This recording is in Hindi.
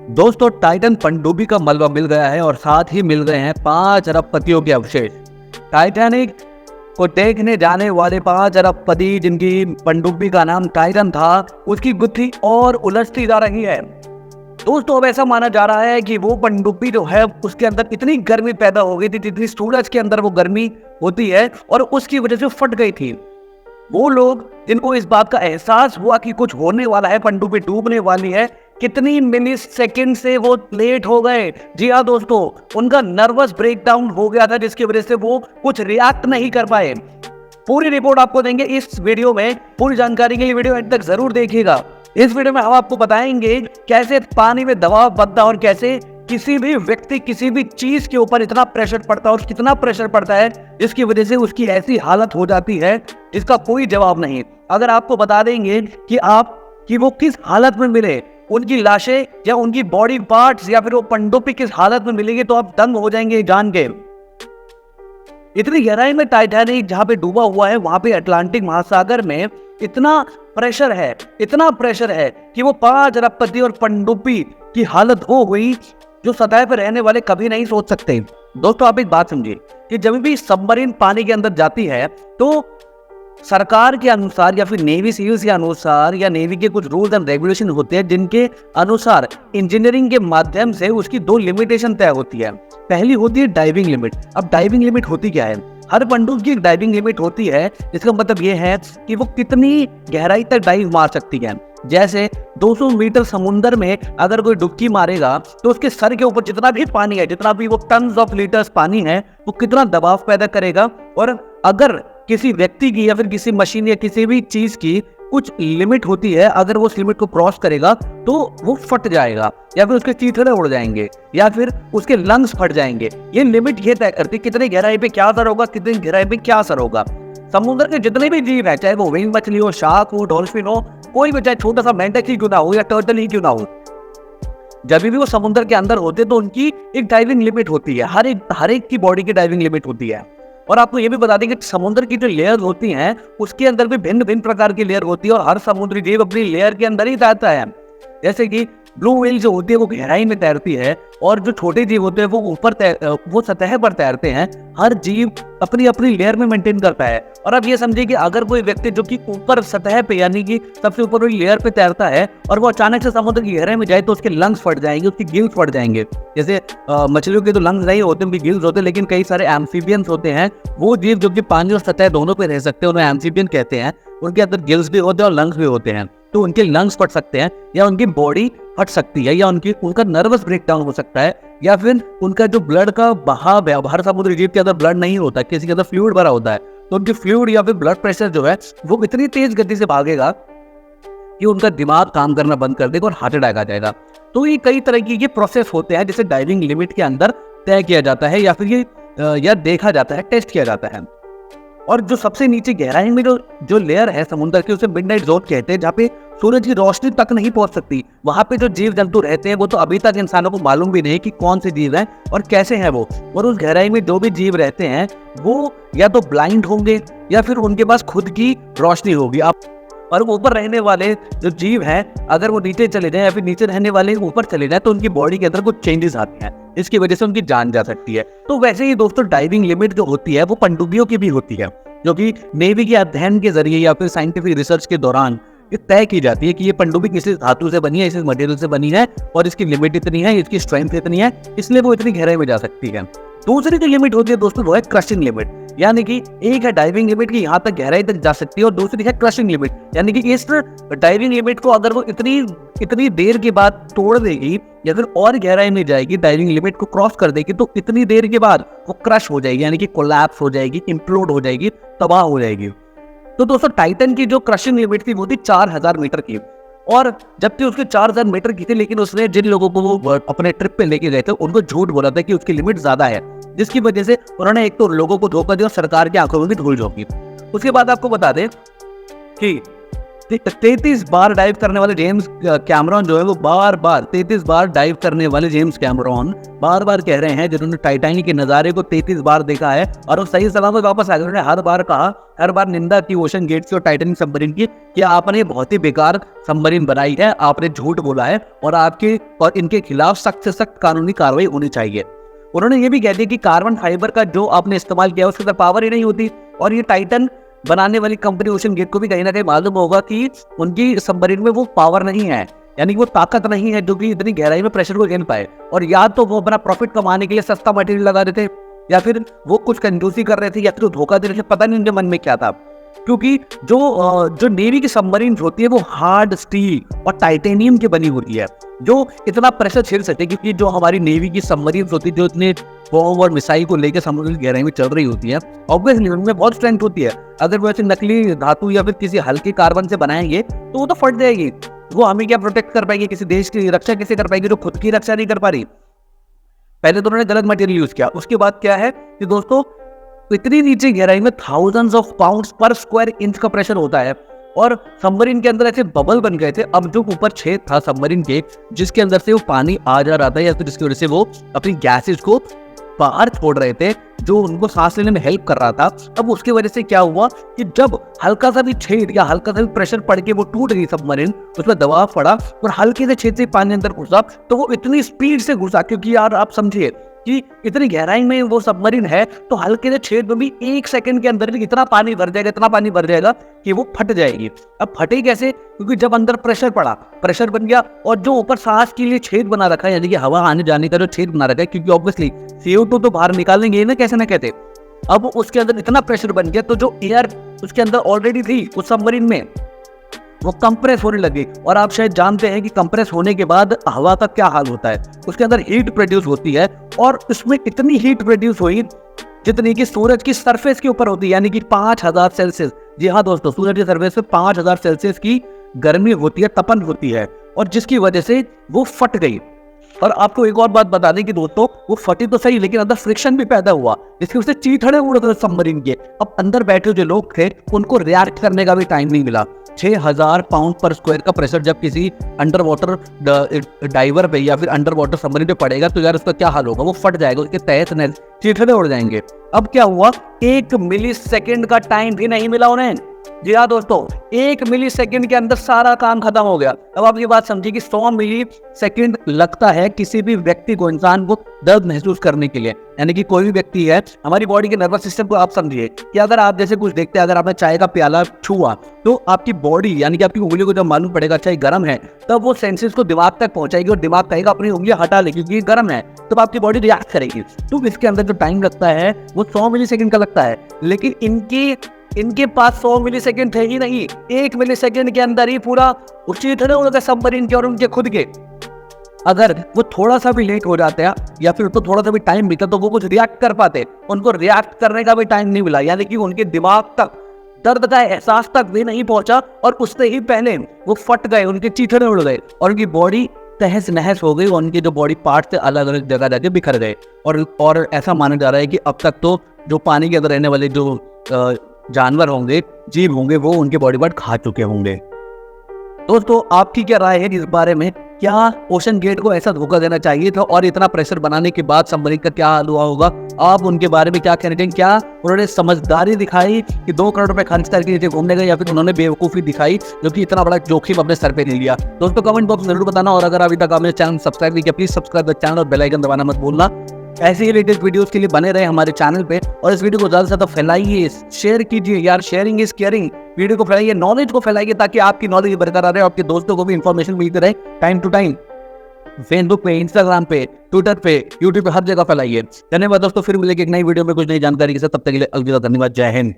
दोस्तों टाइटन पनडुब्बी का मलबा मिल गया है और साथ ही मिल गए हैं 5 अरबपतियों के अवशेष। टाइटैनिक को देखने जाने वाले 5 अरबपति जिनकी पनडुब्बी का नाम टाइटन था, उसकी गुत्थी और उलझती जा रही है। दोस्तों अब ऐसा माना जा रहा है कि वो पनडुब्बी जो है उसके अंदर इतनी गर्मी पैदा हो गई थी जितनी सूरज के अंदर वो गर्मी होती है और उसकी वजह से फट गई थी। वो लोग जिनको इस बात का एहसास हुआ कि कुछ होने वाला है, पनडुब्बी डूबने वाली है, कितनी मिली सेकेंड से वो लेट हो गए। जी हाँ दोस्तों, उनका नर्वस ब्रेकडाउन हो गया था जिसकी वजह से वो कुछ रिएक्ट नहीं कर पाए। पूरी रिपोर्ट आपको देंगे इस वीडियो में। पूरी जानकारी के लिए वीडियो अंत तक जरूर देखिएगा। इस वीडियो में हम आपको बताएंगे कैसे पानी में दबाव बनता है और कैसे किसी भी व्यक्ति किसी भी चीज के ऊपर इतना प्रेशर पड़ता है और कितना प्रेशर पड़ता है जिसकी वजह से उसकी ऐसी हालत हो जाती है जिसका कोई जवाब नहीं। अगर आपको बता देंगे कि वो किस हालत में मिले, उनकी लाशें या उनकी बॉडी पार्ट्स या फिर वो पनडुब्बी किस हालत में मिलेगी, तो आप दंग हो जाएंगे जान के। इतनी गहराई में टाइटैनिक जहां पे डूबा हुआ है, वहां पे अटलांटिक महासागर में इतना प्रेशर है कि वो 5 अरबपति और पनडुब्बी की हालत हो गई जो सतह पर रहने वाले कभी नहीं सोच सकते। दोस्तों आप एक बात समझिए कि जब भी सबमरीन पानी के अंदर जाती है तो सरकार के अनुसार या फिर नेवी सील्स के अनुसार या नेवी के कुछ रूल्स एंड रेगुलेशन होते हैं जिनके अनुसार इंजीनियरिंग के माध्यम से उसकी 2 लिमिटेशन तय होती है। पहली होती है डाइविंग लिमिट। अब डाइविंग लिमिट होती क्या है? हर पनडुब्बी की एक डाइविंग लिमिट होती है, जिसका मतलब ये है कि वो कितनी गहराई तक डाइव मार सकती है। जैसे 200 मीटर समुद्र में अगर कोई डुबकी मारेगा तो उसके सर के ऊपर जितना भी पानी है, जितना भी वो टन्स ऑफ लीटर्स पानी है, वो कितना दबाव पैदा करेगा। और अगर किसी व्यक्ति की या फिर किसी मशीन या किसी भी चीज की कुछ लिमिट होती है, अगर वो उस लिमिट को क्रॉस करेगा तो वो फट जाएगा या फिर उसके चीथड़े उड़ जाएंगे या फिर उसके लंग्स फट जाएंगे। ये लिमिट ये तय करती है कितनी गहराई पे क्या असर होगा, कितनी गहराई पे क्या असर होगा। समुद्र के जितने भी जीव है, चाहे वो व्हेल मछली हो, शार्क हो, डॉल्फिन हो, कोई भी, चाहे छोटा सा मेंढक ही क्यों ना हो या टर्टल ही क्यों ना हो, जब भी वो समुद्र के अंदर होते तो उनकी एक डाइविंग लिमिट होती है। हर एक की बॉडी की डाइविंग लिमिट होती है। और आपको ये भी बता दें कि समुद्र की जो लेयर होती हैं उसके अंदर भी भिन्न भिन्न प्रकार की लेयर होती है और हर समुद्री जीव अपनी लेयर के अंदर ही तैरता है। जैसे कि ब्लू व्हेल जो होती है वो गहराई में तैरती है और जो छोटे जीव होते हैं वो सतह पर तैरते हैं। हर जीव अपनी अपनी लेयर में मेंटेन करता है। और अब ये समझिए कि अगर कोई व्यक्ति जो कि ऊपर सतह पे यानी कि सबसे ऊपर वाली लेयर पे तैरता है और वो अचानक से समुद्र की गहराई में जाए तो उसके लंग्स फट जाएंगे, उसकी गिल्स फट जाएंगे। जैसे मछलियों के तो लंग्स नहीं होते, उनकी गिल्स होते हैं, लेकिन कई सारे एम्फीबियंस होते हैं, वो जीव जो कि पानी और सतह दोनों पे रह सकते हैं, उन्हें एम्फीबियन कहते हैं। उनके अंदर गिल्स भी होते हैं और लंग्स भी होते हैं, तो उनके लंग्स फट सकते हैं या उनकी बॉडी फट सकती है या उनका नर्वस ब्रेकडाउन हो सकता है या फिर उनका जो ब्लड का बहाव है, हर समुद्री जीव के अंदर ब्लड नहीं होता, किसी के अंदर फ्लूइड भरा होता है, तो उनकी फ्लूइड या फिर ब्लड प्रेशर जो है वो इतनी तेज गति से भागेगा कि उनका दिमाग काम करना बंद कर देगा और हार्ट अटैक आ जाएगा। तो ये कई तरह की ये प्रोसेस होते हैं जिसे डाइविंग लिमिट के अंदर तय किया जाता है या फिर ये देखा जाता है, टेस्ट किया जाता है। और जो सबसे नीचे गहराई में जो लेयर है समुद्र की, उसे मिडनाइट जोन कहते हैं, जहाँ पे सूरज की रोशनी तक नहीं पहुंच सकती। वहां पे जो जीव जंतु रहते हैं वो तो अभी तक इंसानों को मालूम भी नहीं कि कौन से जीव हैं और कैसे हैं वो। और उस गहराई में जो भी जीव रहते हैं वो या तो ब्लाइंड होंगे या फिर उनके पास खुद की रोशनी होगी। और ऊपर रहने वाले जो जीव हैं, अगर वो नीचे चले जाएं या फिर नीचे रहने वाले ऊपर चले जाएं तो उनकी बॉडी के अंदर कुछ चेंजेस आते हैं, इसकी वजह से उनकी जान जा सकती है। तो वैसे ही दोस्तों डाइविंग लिमिट जो होती है वो पनडुब्बियों की भी होती है, जो कि नेवी के अध्ययन के जरिए या फिर साइंटिफिक रिसर्च के दौरान ये तय की जाती है कि ये पनडुब्बी किसी धातु से बनी है, इस मटेरियल से बनी है और इसकी लिमिट इतनी है, इसकी स्ट्रेंथ इतनी है, इसलिए वो इतनी गहराई में जा सकती है। दूसरी जो लिमिट होती है दोस्तों वो है क्रशिंग लिमिट। यानी कि एक है डाइविंग लिमिट की यहाँ तक गहराई तक जा सकती है और दूसरी है क्रशिंग लिमिट, यानी कि इस डाइविंग लिमिट को अगर वो इतनी देर के बाद तोड़ देगी या फिर और गहराई में जाएगी, डाइविंग लिमिट को क्रॉस कर देगी, तो इतनी देर के बाद वो क्रश हो जाएगी, यानी कि कोलैप्स हो जाएगी, इम्प्लोड हो जाएगी, तबाह हो जाएगी। तो दोस्तों टाइटन की जो क्रशिंग लिमिट थी वो थी 4000 मीटर की। और जबकि उसके 4000 मीटर की थी, लेकिन उसने जिन लोगों को वो अपने ट्रिप पे लेके गए थे उनको झूठ बोला था कि उसकी लिमिट ज्यादा है, जिसकी वजह से उन्होंने एक तो लोगों को धोखा दिया और सरकार की आंखों में भी धूल झोंकी। उसके बाद आपको बता दें कि 33 बार डाइव करने वाले जेम्स कैमरॉन जो है वो बार बार 33 बार डाइव करने वाले जेम्स कैमरॉन बार बार कह रहे हैं, जिन्होंने टाइटैनिक के नज़ारे को 33 बार देखा है और वो सही सलामत वापस आ गए। उन्होंने हर बार कहा, हर बार निंदा की ओशन गेट की और टाइटैनिक सबमरीन की कि आपने बहुत ही बेकार सबमरीन बनाई है, आपने झूठ बोला है और इनके खिलाफ सख्त से सख्त कानूनी कार्रवाई होनी चाहिए। उन्होंने ये भी कह दिया कि कार्बन फाइबर का जो आपने इस्तेमाल किया उसके अंदर पावर ही नहीं होती, और ये टाइटन बनाने वाली कंपनी ओशन गेट को भी कहीं ना कहीं मालूम होगा कि उनकी सबमरीन में वो पावर नहीं है, यानी कि वो ताकत नहीं है जो कि इतनी गहराई में प्रेशर को झेल पाए। और या तो वो अपना प्रॉफिट कमाने के लिए सस्ता मटेरियल लगा रहे थे, या फिर वो कुछ कंजूसी कर रहे थे, या फिर धोखा दे रहे थे, पता नहीं उनके मन में क्या था। क्योंकि जो नेवी की सबमरीन होती है वो हार्ड स्टील और टाइटेनियम की बनी होती है जो इतना प्रेशर झेल सकते हैं। क्योंकि जो हमारी नेवी की सबमरीन होती है जो इतने बॉम्ब और मिसाइल को लेकर समुद्र की गहराई में चल रही होती है, ऑब्वियसली उनमें बहुत स्ट्रेंथ होती है। अगर वो ऐसे नकली धातु या फिर किसी हल्के कार्बन से बनाएंगे तो वो तो फट जाएगी। वो हमें क्या प्रोटेक्ट कर पाएगी, किसी देश की रक्षा कैसे कर पाएगी जो खुद की रक्षा नहीं कर पा रही। पहले तो उन्होंने गलत मटेरियल यूज किया। उसके बाद क्या है कि दोस्तों इतनी नीचे गहराई में थाउजेंड्स ऑफ पाउंड्स पर स्क्वायर इंच का प्रेशर होता है और सबमरीन के अंदर ऐसे बबल बन गए थे। अब जो ऊपर छेद था सबमरीन के जिसके अंदर से वो पानी आ जा रहा था या फिर जिसकी वजह से वो अपनी गैसेज को बाहर छोड़ रहे थे जो उनको सांस लेने में हेल्प कर रहा था, अब उसकी वजह से क्या हुआ कि जब हल्का सा भी छेद या हल्का सा भी प्रेशर पड़ के वो टूट गई सबमरीन, उसमें दबाव पड़ा और हल्के से छेद से पानी अंदर घुसा तो वो इतनी स्पीड से घुसा, क्योंकि यार आप समझिए कि इतनी गहराई में वो सबमरीन है तो हल्के से छेद में भी 1 सेकंड के अंदर इतना पानी भर जाएगा कि वो फट जाएगी। अब फटे कैसे? क्योंकि जब अंदर प्रेशर पड़ा, प्रेशर बन गया और जो ऊपर सांस के लिए छेद बना रखा है यानी कि हवा आने जाने का जो छेद बना रखा है, क्योंकि ऑब्वियसली CO2 तो बाहर निकालेंगे ना कैसे ना कहते, अब उसके अंदर इतना प्रेशर बन गया तो जो एयर उसके अंदर ऑलरेडी थी उस सबमरीन में वो कंप्रेस होने लगी। और आप शायद जानते हैं कि कंप्रेस होने के बाद हवा का क्या हाल होता है, उसके अंदर हीट प्रोड्यूस होती है और उसमें इतनी हीट प्रोड्यूस हुई जितनी कि सूरज की सरफेस के ऊपर होती है, यानी कि 5000 सेल्सियस। जी हाँ दोस्तों, सूरज की सरफेस पे 5000 सेल्सियस की गर्मी होती है, तपन होती है, और जिसकी वजह से वो फट गई। और आपको एक और बात बता दें कि दोस्तों वो फटी तो सही लेकिन अंदर फ्रिक्शन भी पैदा हुआ जिसकी वजह से चीथड़े उड़ गए सबमरीन के। अब अंदर बैठे जो लोग थे उनको रिएक्ट करने का भी टाइम नहीं मिला। 6000 पाउंड पर स्क्वायर का प्रेशर जब किसी अंडर वाटर डाइवर पे या फिर अंडर वाटर सबमरीन पे पड़ेगा तो यार उसका क्या हाल होगा, वो फट जाएगा, उसके तहत नहत चीथड़े उड़ जाएंगे। अब क्या हुआ, 1 मिली सेकेंड का टाइम भी नहीं मिला उन्हें। जी हाँ दोस्तों, 1 मिली सेकेंड के अंदर सारा काम खत्म हो गया। अब आप ये बात समझिए कि 100 मिली सेकेंड लगता है किसी भी व्यक्ति को, इंसान को दर्द महसूस करने के लिए। यानी कि कोई भी व्यक्ति है, हमारी बॉडी के नर्वस सिस्टम को आप समझिए कि अगर आप जैसे कुछ देखते हैं, अगर आपने चाय का प्याला छुआ तो आपकी बॉडी यानी कि आपकी उंगली को जब मालूम पड़ेगा चाय गर्म है तब वो सेंसेस को दिमाग तक पहुंचाएगी और दिमाग कहेगा अपनी उंगलियां हटा ले क्योंकि गर्म है, तब आपकी बॉडी रिएक्ट करेगी। तो इसके अंदर जो टाइम लगता है वो 100 मिली सेकेंड का लगता है, लेकिन इनके पास 100 मिली सेकेंड थे ही नहीं। 1 मिली सेकेंड के अंदर ही पूरा चीथड़े उनके सबमरीन के और उनके खुद के। अगर वो थोड़ा सा भी लेट हो जाते हैं या फिर उनको थोड़ा सा भी टाइम मिलता तो वो कुछ रिएक्ट कर पाते, उनको रिएक्ट करने का भी टाइम नहीं मिला, यानी कि उनके दिमाग तक दर्द का एहसास तक भी नहीं पहुंचा और उससे ही पहले वो फट गए, उनके चीथड़े उड़ गए और उनकी बॉडी तहस नहस हो गई और उनके जो बॉडी पार्ट से अलग अलग जगह जाके बिखर गए। और ऐसा माना जा रहा है कि अब तक तो जो पानी के अंदर रहने वाले जो जानवर होंगे, जीव होंगे, वो उनके बॉडी पार्ट खा चुके होंगे। दोस्तों आपकी क्या राय है इस बारे में? क्या ओशन गेट को ऐसा धोखा देना चाहिए था और इतना प्रेशर बनाने के बाद सबमरीन का क्या हाल हुआ होगा? आप उनके बारे में क्या कहना चाहेंगे? क्या उन्होंने समझदारी दिखाई कि 2 करोड़ रुपए खर्च करके नीचे घूमने गए, या फिर उन्होंने बेवकूफ़ी दिखाई जो कि इतना बड़ा जोखिम अपने सर पे ले लिया? दोस्तों कमेंट बॉक्स में जरूर बताना, और अगर अभी तक आपने चैनल सब्सक्राइब नहीं किया प्लीज सब्सक्राइब द चैनल और बेल आइकन दबाना मत भूलना। ऐसे ही लेटेस्ट वीडियोस के लिए बने रहे हमारे चैनल पे और इस वीडियो को ज़्यादा से ज़्यादा फैलाइए, शेयर कीजिए यार, शेयरिंग इज केयरिंग। वीडियो को फैलाइए, नॉलेज को फैलाइए ताकि आपकी नॉलेज बरकरार रहे, आपके दोस्तों को भी इन्फॉर्मेशन मिलती रहे टाइम टू टाइम। फेसबुक पे, इंस्टाग्राम पे, ट्विटर पे, यूट्यूब पे, हर जगह फैलाइए। धन्यवाद दोस्तों, फिर मिलेंगे एक नई वीडियो में कुछ नई जानकारी के साथ। तब तक के लिए अलविदा, धन्यवाद, जय हिंद।